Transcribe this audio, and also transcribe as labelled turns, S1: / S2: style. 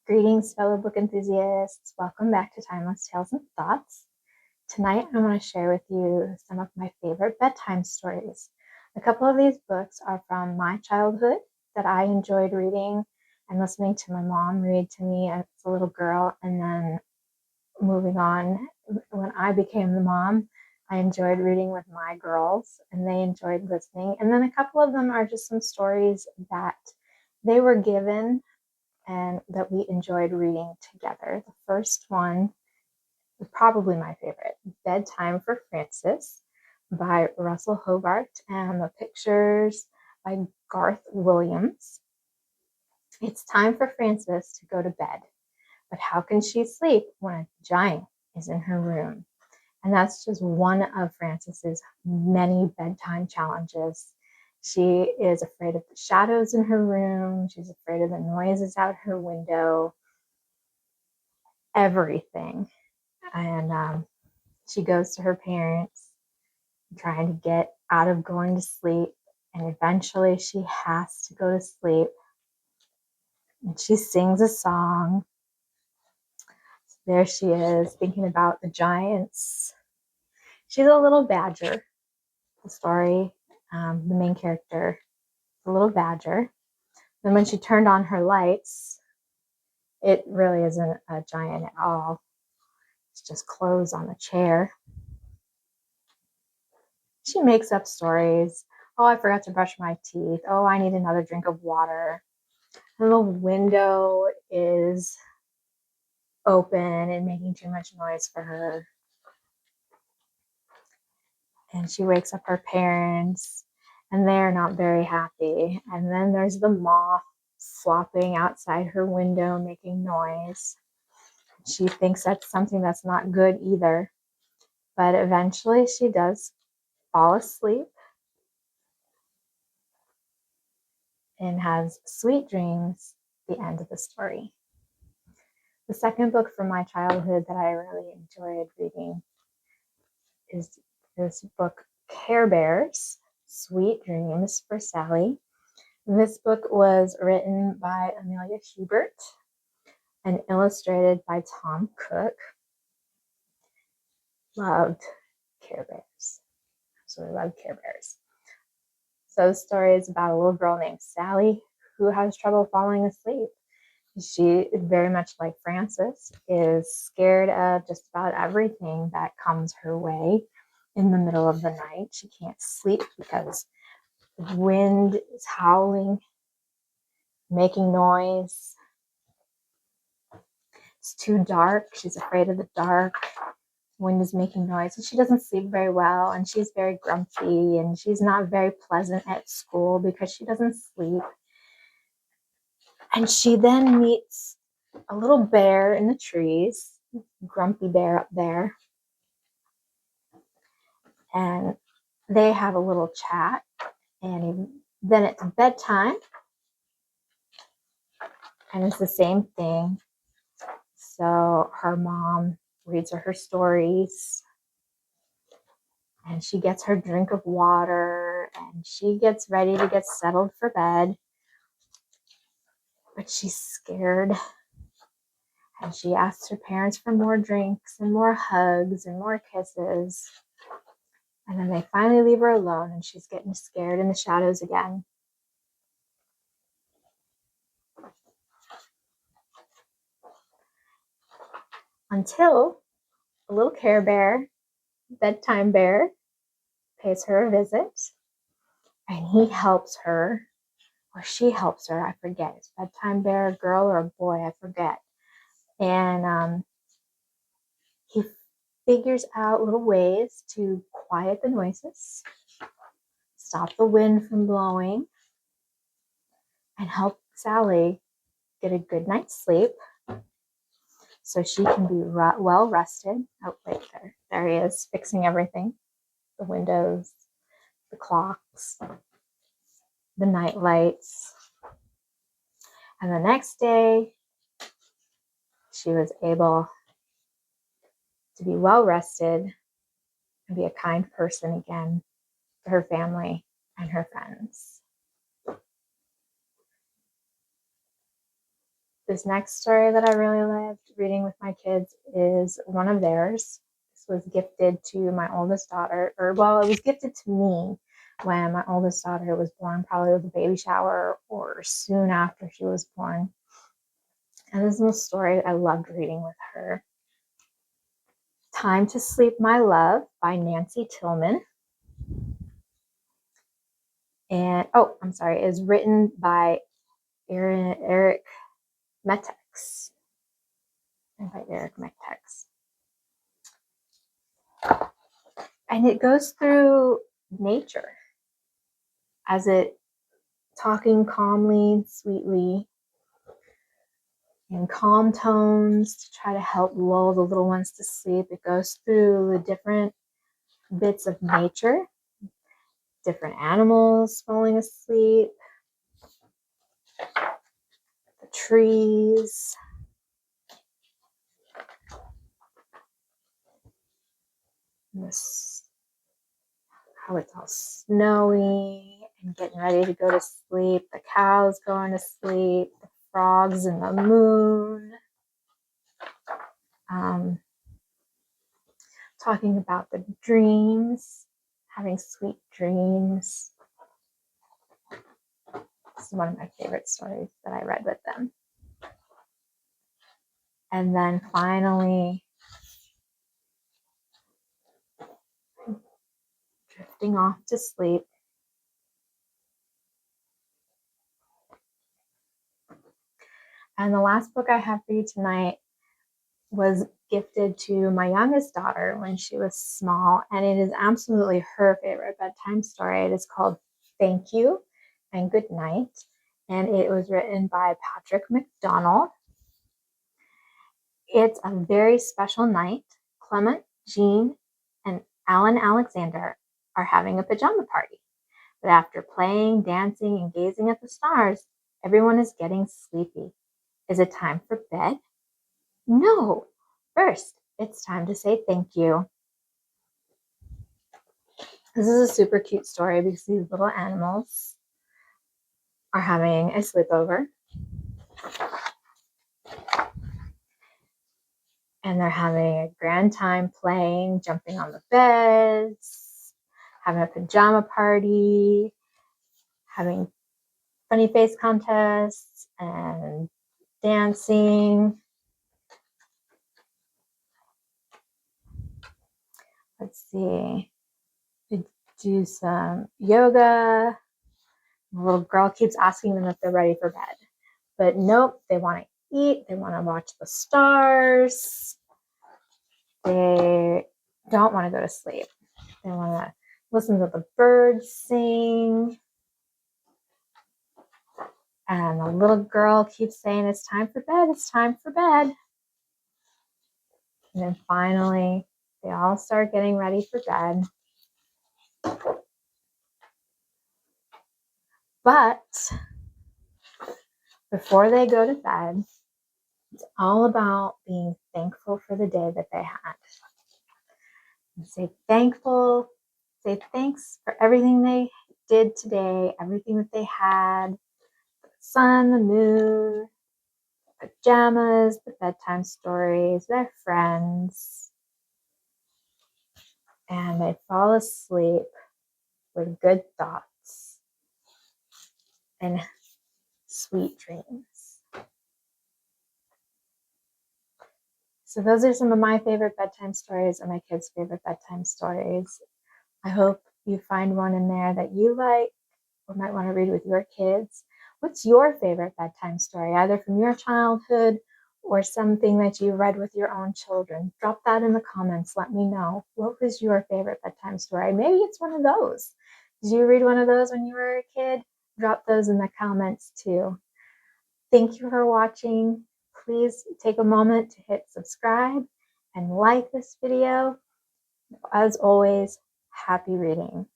S1: Greetings, fellow book enthusiasts. Welcome back to Timeless Tales and Thoughts. Tonight, I want to share with you some of my favorite bedtime stories. A couple of these books are from my childhood that I enjoyed reading and listening to my mom read to me as a little girl. And then moving on, when I became the mom, I enjoyed reading with my girls and they enjoyed listening. And then a couple of them are just some stories that they were given and that we enjoyed reading together. The first one is probably my favorite, Bedtime for Francis by Russell Hobart, and the pictures by Garth Williams. It's time for Frances to go to bed, but how can she sleep when a giant is in her room? And that's just one of Frances's many bedtime challenges. She is afraid of the shadows in her room. She's afraid of the noises out her window, everything. And she goes to her parents trying to get out of going to sleep. And eventually she has to go to sleep. And she sings a song. So there she is thinking about the giants. She's a little badger. The story, the main character, a little badger. Then when she turned on her lights, it really isn't a giant at all. It's just clothes on the chair. She makes up stories. Oh, I forgot to brush my teeth. Oh, I need another drink of water. And the window is open and making too much noise for her. And she wakes up her parents, and they're not very happy. And then there's the moth flopping outside her window, making noise. She thinks that's something that's not good either. But eventually she does fall asleep and has sweet dreams at the end of the story. The second book from my childhood that I really enjoyed reading is this book, Care Bears, Sweet Dreams for Sally. This book was written by Amelia Hubert and illustrated by Tom Cook. Loved Care Bears. Absolutely loved Care Bears. So the story is about a little girl named Sally who has trouble falling asleep. She, very much like Frances, is scared of just about everything that comes her way in the middle of the night. She can't sleep because the wind is howling, making noise. It's too dark. She's afraid of the dark. Wind is making noise, and she doesn't sleep very well, and she's very grumpy, and she's not very pleasant at school because she doesn't sleep. And she then meets a little bear in the trees, grumpy bear up there, and they have a little chat. And then it's bedtime, and it's the same thing. So her mom reads her stories, and she gets her drink of water, and she gets ready to get settled for bed. But she's scared, and she asks her parents for more drinks and more hugs and more kisses. And then they finally leave her alone, and she's getting scared in the shadows again. Until a little Care Bear, Bedtime Bear, pays her a visit, and he helps her, or she helps her, I forget. It's Bedtime Bear, a girl or a boy, I forget. And he figures out little ways to quiet the noises, stop the wind from blowing, and help Sally get a good night's sleep so she can be well rested. Oh, wait, there he is, fixing everything. The windows, the clocks, the night lights. And the next day, she was able to be well rested and be a kind person again to her family and her friends. This next story that I really loved reading with my kids is one of theirs. This was gifted to my oldest daughter, or well, it was gifted to me when my oldest daughter was born, probably with a baby shower or soon after she was born. And this is a story I loved reading with her. Time to Sleep, My Love by Nancy Tillman. And I'm sorry, is written by Eric Metex. By Eric Metex. And it goes through nature as it talking calmly, sweetly, in calm tones to try to help lull the little ones to sleep. It goes through the different bits of nature, different animals falling asleep, the trees, this, how it's all snowy and getting ready to go to sleep, the cows going to sleep, the frogs in the moon. Talking about the dreams, having sweet dreams. This is one of my favorite stories that I read with them. And then finally, drifting off to sleep. And the last book I have for you tonight was gifted to my youngest daughter when she was small, and it is absolutely her favorite bedtime story. It is called Thank You and Good Night, and it was written by Patrick McDonald. It's a very special night. Clement, Jean, and Alan Alexander are having a pajama party. But after playing, dancing, and gazing at the stars, everyone is getting sleepy. Is it time for bed? No. First, it's time to say thank you. This is a super cute story because these little animals are having a sleepover. And they're having a grand time playing, jumping on the beds, having a pajama party, having funny face contests and dancing. Let's see. They do some yoga. The little girl keeps asking them if they're ready for bed. But nope, they want to eat. They want to watch the stars. They don't want to go to sleep. They want to listen to the birds sing. And the little girl keeps saying, it's time for bed, it's time for bed. And then finally, they all start getting ready for bed. But before they go to bed, it's all about being thankful for the day that they had. And say thankful, say thanks for everything they did today, everything that they had, the sun, the moon, the pajamas, the bedtime stories, their friends. And they fall asleep with good thoughts and sweet dreams. So those are some of my favorite bedtime stories and my kids' favorite bedtime stories. I hope you find one in there that you like or might want to read with your kids. What's your favorite bedtime story, either from your childhood or something that you read with your own children? Drop that in the comments. Let me know. What was your favorite bedtime story? Maybe it's one of those. Did you read one of those when you were a kid? Drop those in the comments too. Thank you for watching. Please take a moment to hit subscribe and like this video. As always, happy reading.